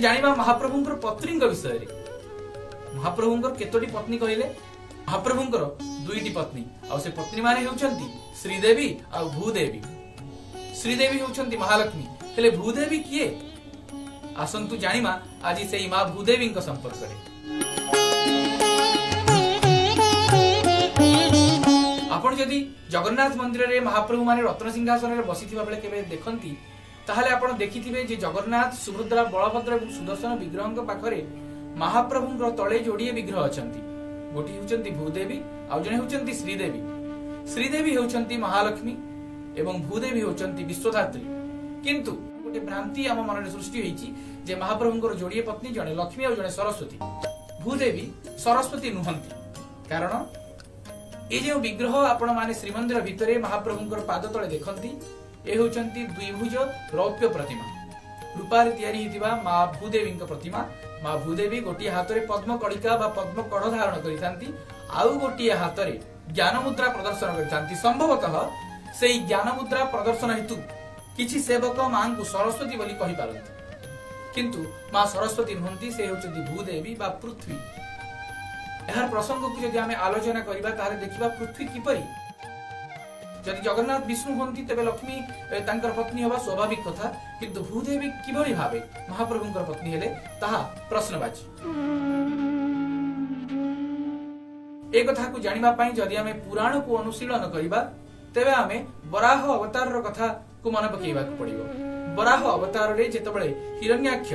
जानिबा महाप्रभुंकर पत्नींक विषय रे। महाप्रभुंकर केतोटी पत्नी कहिले? महाप्रभुंकर दुईटी पत्नी आ से पत्नी माने हेउचंती श्रीदेवी आ भूदेवी। श्रीदेवी हेउचंती महालक्ष्मी, हेले भूदेवी किए? आसंतु जानिमा आज सेई मां भूदेवींक संपर्क रे। आपण जदि जगन्नाथ मंदिर रे महाप्रभु माने रत्न सिंहासन रे बसिथिबा बेले केबे देखंती ताहले आपण देखिथिबे जे जगन्नाथ सुभद्रा बलभद्र और सुदर्शन विग्रहंक पाखरे महाप्रभुंकर तळे जोड़िए विग्रह अछंती। गोटी हेउचंती भूदेवी आ जने हेउचंती श्रीदेवी। श्रीदेवी हेउचंती महालक्ष्मी एवं भूदेवी हेउचंती विश्वधात्री। किंतु गोटे भ्रांति आम मन सृष्टि होईची जे महाप्रभुंकर जोड़िए पत्नी जने लक्ष्मी और जने सरस्वती। भूदेवी सरस्वती नुहंती, कारण ए जो विग्रह आपण माने श्रीमंदिर भितरे महाप्रभुंकर पाद तळे देखंती ए होचंती द्विभुज रौप्य प्रतिमा। रूपारे तयारी हितिबा मां भूदेवींक प्रतिमा। मां भूदेवी गोटी हाथ में पद्म कड़िका बा पद्म कड़ धारण करितांती, आउ गोटी हाथ में ज्ञान मुद्रा प्रदर्शन करितांती। संभवतः सेई ज्ञान मुद्रा प्रदर्शन हेतु किछि सेवक मां को सरस्वती बोली कहि पारंती, किंतु मां सरस्वती नुहंती, से होचंती भूदेवी बा पृथ्वी। एहार प्रसंग को जदि आमे आलोचना करिबा तारे देखिबा पृथ्वी किपरि। जदि जगन्नाथ विष्णु होंती तेबे लक्ष्मी तांकर पत्नी होबा स्वाभाविक कथा, किंतु भूदेवी किभଳି भाबे महाप्रभुंकर पत्नी हेले ताहा प्रश्नवाची। ए कथा को जानिबा पई जदि आमे पुराण को अनुशीलन करिबा तेबे आमे वराह अवतार रो कथा को मन पकेइबा पड़िबो। वराह अवतार रे जेतबेले हिरण्याक्ष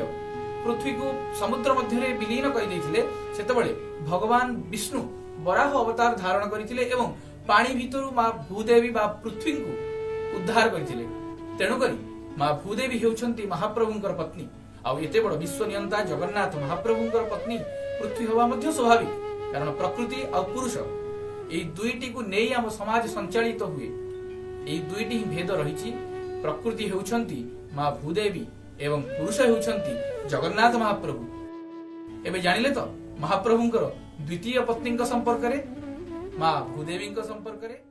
पृथ्वी को समुद्र मध्य रे विलीन करि दैथिले सेतबेले भगवान विष्णु वराह अवतार धारण करिथिले एवं पानी भितरु मां भूदेवी बा पृथ्वी को उद्धार करथिले। तेणु करी मां भूदेवी हेउछंती महाप्रभुंकर पत्नी, आ एते बड़ विश्व नियंता जगन्नाथ महाप्रभुंकर पत्नी पृथ्वी होबा मध्ये स्वाभाविक, कारण प्रकृति आ पुरुष एई दुईटी को नेई हम समाज संचालित हुए। एई दुईटी ही भेद रहिछि। प्रकृति हेउछंती मां भूदेवी एवं पुरुष हेउछंती जगन्नाथ महाप्रभु। एबे जानिले तो महाप्रभुंकर द्वितीय पत्नींक संपर्क रे मां भूदेवींक संपर्क रे।